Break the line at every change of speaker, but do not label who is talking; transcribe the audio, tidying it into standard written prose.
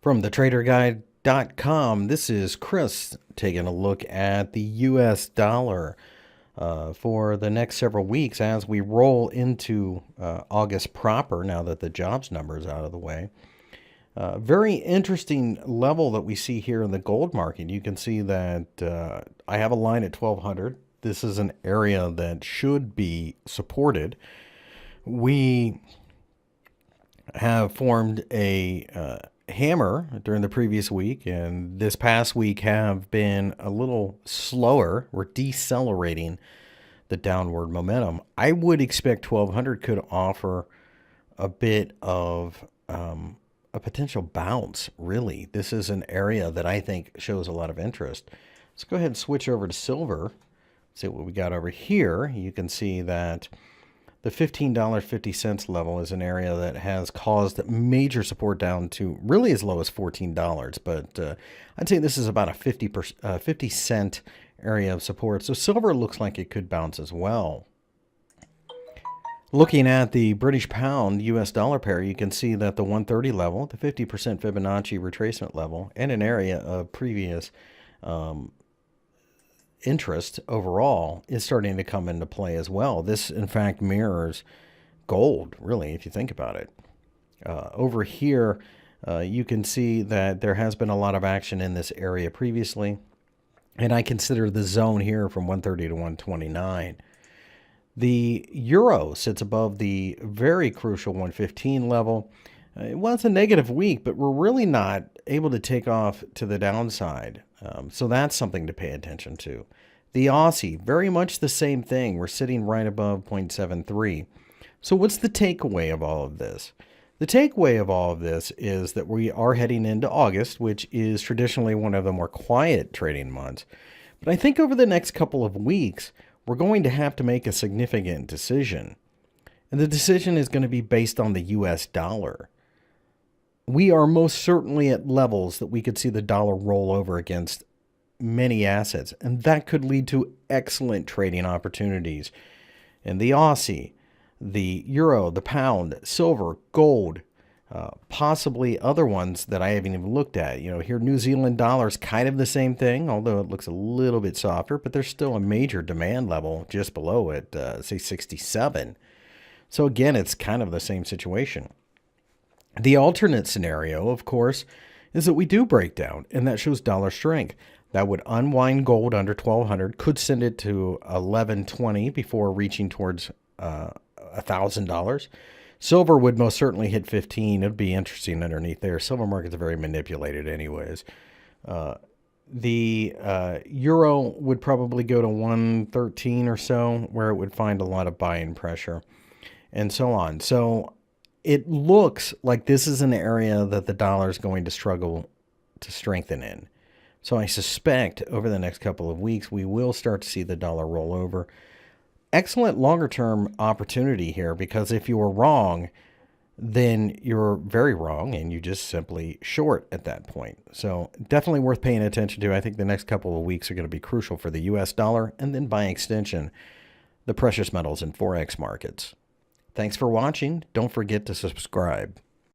From thetraderguide.com, this is Chris taking a look at the US dollar for the next several weeks as we roll into August proper now that the jobs number is out of the way. Very interesting level that we see here in the gold market. You can see that I have a line at 1200. This is an area that should be supported. We have formed a hammer during the previous week, and this past week have been a little slower. We're decelerating the downward momentum. I would expect 1200 could offer a bit of a potential bounce, really. This is an area that I think shows a lot of interest. Let's go ahead and switch over to silver. See what we got over here. You can see that the $15.50 level is an area that has caused major support down to really as low as $14. But I'd say this is about a 50 cent area of support. So silver looks like it could bounce as well. Looking at the British pound US dollar pair, you can see that the 130 level, the 50% Fibonacci retracement level, and an area of previous interest overall is starting to come into play as well. This, in fact, mirrors gold, really, if you think about it. Over here, you can see that there has been a lot of action in this area previously, and I consider the zone here from 130 to 129. The euro sits above the very crucial 115 level. It was a negative week, but we're really not able to take off to the downside. So that's something to pay attention to. The Aussie, very much the same thing. We're sitting right above 0.73. So what's the takeaway of all of this? The takeaway of all of this is that we are heading into August, which is traditionally one of the more quiet trading months. But I think over the next couple of weeks, we're going to have to make a significant decision. And the decision is going to be based on the US dollar. We are most certainly at levels that we could see the dollar roll over against many assets, and that could lead to excellent trading opportunities in the Aussie, the euro, the pound, silver, gold, possibly other ones that I haven't even looked at. You know, here New Zealand dollar's kind of the same thing, although it looks a little bit softer, but there's still a major demand level just below it, say 67. So again, it's kind of the same situation. The alternate scenario, of course, is that we do break down, and that shows dollar strength. That would unwind gold under 1200, could send it to 1120 before reaching towards $1,000. Silver would most certainly hit 15. It'd be interesting underneath there. Silver market's very manipulated anyways. The euro would probably go to 113 or so, where it would find a lot of buying pressure, and so on. So it looks like this is an area that the dollar is going to struggle to strengthen in. So I suspect over the next couple of weeks, we will start to see the dollar roll over. Excellent longer-term opportunity here, because if you were wrong, then you're very wrong and you just simply short at that point. So definitely worth paying attention to. I think the next couple of weeks are going to be crucial for the US dollar, and then by extension, the precious metals and Forex markets. Thanks for watching. Don't forget to subscribe.